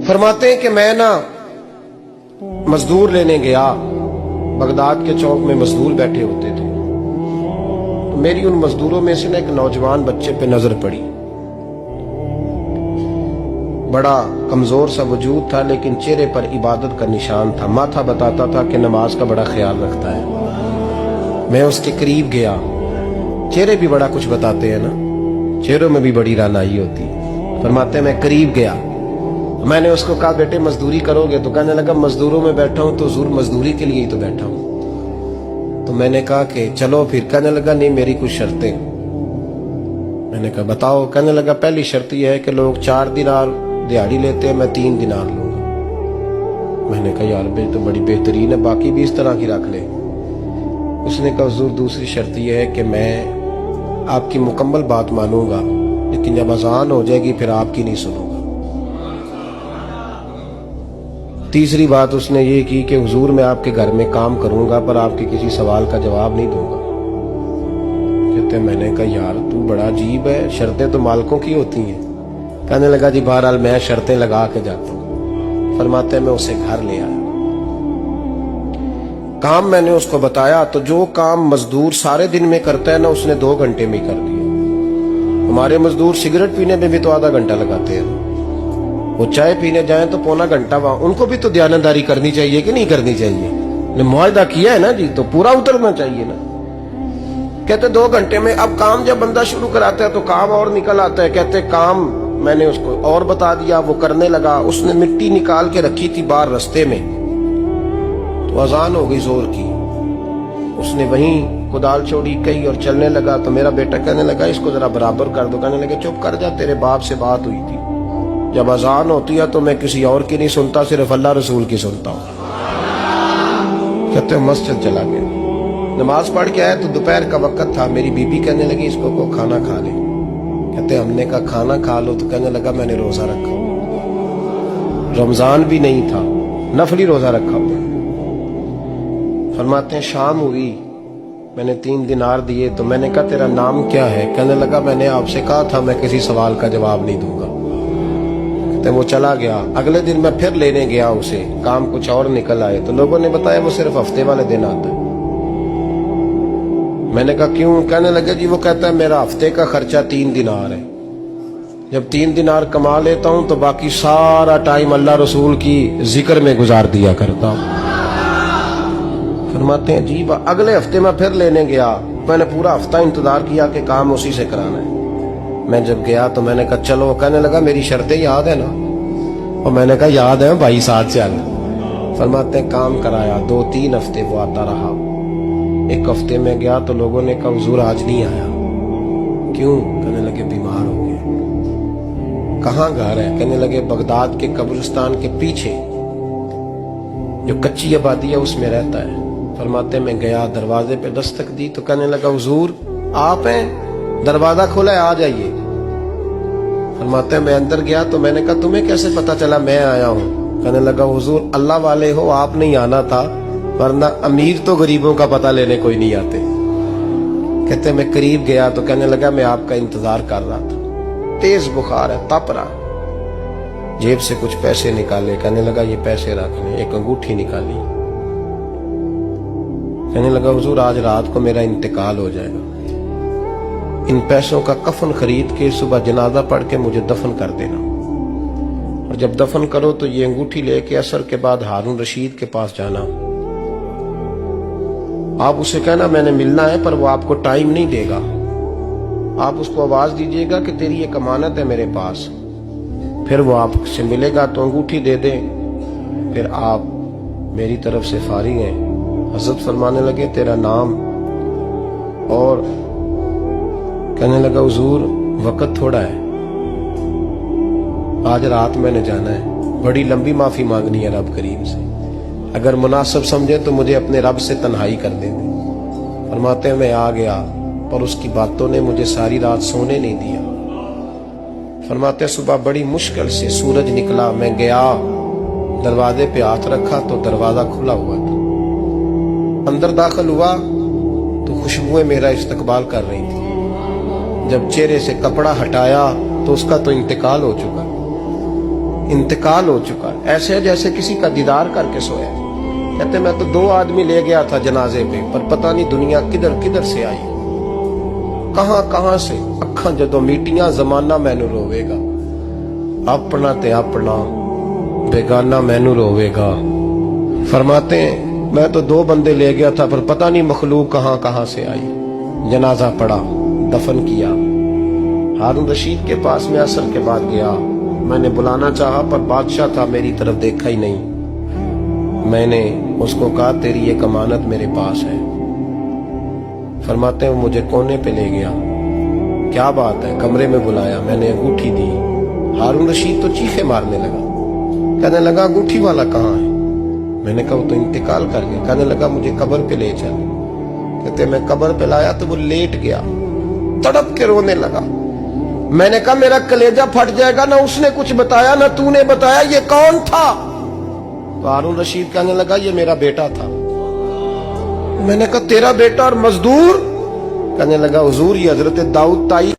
फरमाते हैं कि मैं ना मजदूर लेने गया, बगदाद के चौक में मजदूर बैठे होते थे, तो मेरी उन मजदूरों में से ना एक नौजवान बच्चे पे नजर पड़ी। बड़ा कमजोर सा वजूद था, लेकिन चेहरे पर इबादत का निशान था। माथा बताता था कि नमाज का बड़ा ख्याल रखता है। मैं उसके करीब गया। चेहरे भी बड़ा कुछ बताते हैं ना, चेहरों में भी बड़ी रानाई होती है। फरमाते हैं मैं करीब गया, मैंने उसको कहा बेटे मजदूरी करोगे? तो कहने लगा मजदूरों में बैठा हूं तो हुजूर मजदूरी के लिए ही तो बैठा हूं। तो मैंने कहा कि चलो फिर। कहने लगा नहीं, मेरी कुछ शर्तें। मैंने कहा बताओ? कहने लगा पहली शर्त यह है कि लोग 4 दिनार दिहाड़ी लेते हैं, मैं 3 दिनार लूंगा। मैंने कहा यार भाई तो बड़ी बेहतरीन है, बाकी भी इस तरह की रख ले। उसने कहा हुजूर दूसरी शर्त यह है कि मैं आपकी मुकम्मल बात मानूंगा, लेकिन जब अजान हो जाएगी फिर आपकी नहीं सुनूंगा। तीसरी बात उसने ये की कि हुजूर मैं आपके घर में काम करूंगा पर आपके किसी सवाल का जवाब नहीं दूंगा। कहते मैंने कहा यार तू बड़ा अजीब है, शर्तें तो मालिकों की होती हैं। कहने लगा जी बहरहाल मैं शर्तें लगा के जाता हूं। फरमाते हैं मैं उसे घर ले आया, काम मैंने उसको बताया, तो जो काम मजदूर सारे दिन में करता है ना उसने 2 घंटे में ही कर दिया। हमारे मजदूर सिगरेट पीने में भी तो आधा घंटा लगाते हैं, वो चाय पीने जाए तो पौना घंटा वहां। उनको भी तो दयानतदारी करनी चाहिए कि नहीं करनी चाहिए? ने मुआहदा किया है ना जी, तो पूरा उतरना चाहिए ना। कहते 2 घंटे में। अब काम जब बंदा शुरू कराता है तो काम और निकल आता है। कहते काम मैंने उसको और बता दिया, वो करने लगा। उसने मिट्टी निकाल के रखी थी बाहर रास्ते में, तो अजान हो गई जोर की। उसने वहीं कुदाल छोड़ी कही और चलने लगा। तो मेरा बेटा कहने लगा इसको जरा बराबर कर दो। कहने लगे चुप कर जा, तेरे बाप से बात हुई थी, जब अजान होती है तो मैं किसी और की नहीं सुनता, सिर्फ अल्लाह रसूल की सुनता हूँ। कहते मस्जिद चला गया, नमाज पढ़ के आया तो दोपहर का वक्त था। मेरी बीबी कहने लगी इसको को खाना खा ले। कहते हमने कहा खाना खा लो, तो कहने लगा मैंने रोजा रखा, रमजान भी नहीं था, नफली रोजा रखा हुआ। फरमाते हैं शाम हुई, मैंने 3 दिनार दिए, तो मैंने कहा तेरा नाम क्या है? कहने लगा मैंने आपसे कहा था मैं किसी सवाल का जवाब नहीं दूंगा। कहते वो चला गया। अगले दिन मैं फिर लेने गया उसे, काम कुछ और निकल आए, तो लोगों ने बताया वो सिर्फ हफ्ते वाले दिन आता है। मैंने कहा क्यों? कहने लगे जी वो कहता है मेरा हफ्ते का खर्चा 3 दिनार है, जब 3 दिनार कमा लेता हूं तो बाकी सारा टाइम अल्लाह रसूल की जिक्र में गुजार दिया करता हूं। फरमाते हैं जी अगले हफ्ते में फिर लेने गया, मैंने पूरा हफ्ता इंतजार किया कि काम उसी से कराना है। मैं जब गया तो मैंने कहा चलो। कहने लगा मेरी शर्तें याद है ना? और मैंने कहा याद है भाई, साथ चल। फरमाते हैं काम कराया, 2-3 हफ्ते वो आता रहा। 1 हफ्ते में गया तो लोगों ने कहा हुजूर आज नहीं आया। क्यों? कहने लगे बीमार हो गए। कहाँ घर है? कहने लगे बगदाद के कब्रिस्तान के पीछे जो कच्ची आबादी है उसमें रहता है। फरमाते मैं गया, दरवाजे पे दस्तक दी तो कहने लगा हुजूर आप हैं? दरवाजा खोला है, आ जाइए। फरमाते हैं मैं अंदर गया तो मैंने कहा तुम्हें कैसे पता चला मैं आया हूँ? कहने लगा हुजूर अल्लाह वाले हो, आप नहीं आना था, वरना अमीर तो गरीबों का पता लेने कोई नहीं आते। कहते मैं करीब गया तो कहने लगा मैं आपका इंतजार कर रहा था, तेज बुखार है, तप रहा। जेब से कुछ पैसे निकाले, कहने लगा ये पैसे रख लें। एक अंगूठी निकाली, कहने लगा हुजूर आज रात को मेरा इंतकाल हो जाएगा, इन पैसों का कफन खरीद के सुबह जनाजा पढ़ के मुझे दफन कर देना, और जब दफन करो तो ये अंगूठी लेके असर के बाद हारून रशीद के पास जाना। आप उसे कहना मैंने मिलना है पर वो आपको टाइम नहीं देगा। आप उसको आवाज दीजिएगा कि तेरी एक अमानत है मेरे पास, फिर वो आपसे मिलेगा तो अंगूठी दे दे, फिर आप मेरी तरफ से फारिग हैं। हजरत फरमाने लगे तेरा नाम? और कहने लगा हुजूर वक्त थोड़ा है, आज रात मैंने जाना है, बड़ी लंबी माफी मांगनी है रब करीम से, अगर मुनासिब समझे तो मुझे अपने रब से तन्हाई कर दे। फरमाते हैं मैं आ गया पर उसकी बातों ने मुझे सारी रात सोने नहीं दिया। फरमाते हैं सुबह बड़ी मुश्किल से सूरज निकला, मैं गया दरवाजे पे हाथ रखा तो दरवाजा खुला हुआ था। अंदर दाखिल हुआ तो खुशबुएं मेरा इस्तकबाल कर रही थी। जब चेहरे से कपड़ा हटाया तो उसका तो इंतकाल हो चुका। इंतकाल हो चुका है, ऐसे है जैसे किसी का दीदार करके सोया। कहते मैं तो 2 आदमी ले गया था जनाजे पे, पर पता नहीं दुनिया किधर किधर से आई, कहां कहां से। अखां जदों मीटियां जमाना मैनू रोवेगा, अपना ते अपना बेगाना मैनू रोवेगा। फरमाते हैं मैं तो 2 बंदे ले गया था, पर पता नहीं मखलूक कहां कहां से आई। जनाजा पड़ा, दफन किया। हारून रशीद के पास में असर के बाद गया, मैंने बुलाना चाहा पर बादशाह था, मेरी तरफ देखा ही नहीं। मैंने उसको कहा तेरी एक अमानत मेरे पास है। फरमाते हैं वो मुझे कोने पे ले गया, क्या बात है, कमरे में बुलाया, मैंने अंगूठी दी। हारून रशीद तो चीखे मारने लगा, कहने लगा अंगूठी वाला कहाँ है? मैंने कहा वो तो इंतकाल कर गया। कहने लगा मुझे कब्र पे ले चल। कहते मैं कब्र पे लाया तो वो लेट गया, तड़प के रोने लगा। मैंने कहा मेरा कलेजा फट जाएगा, ना उसने कुछ बताया ना तूने बताया, ये कौन था? तो हारून रशीद कहने लगा ये मेरा बेटा था। मैंने कहा तेरा बेटा और मजदूर? कहने लगा हुजूर ये हजरत दाऊद ताई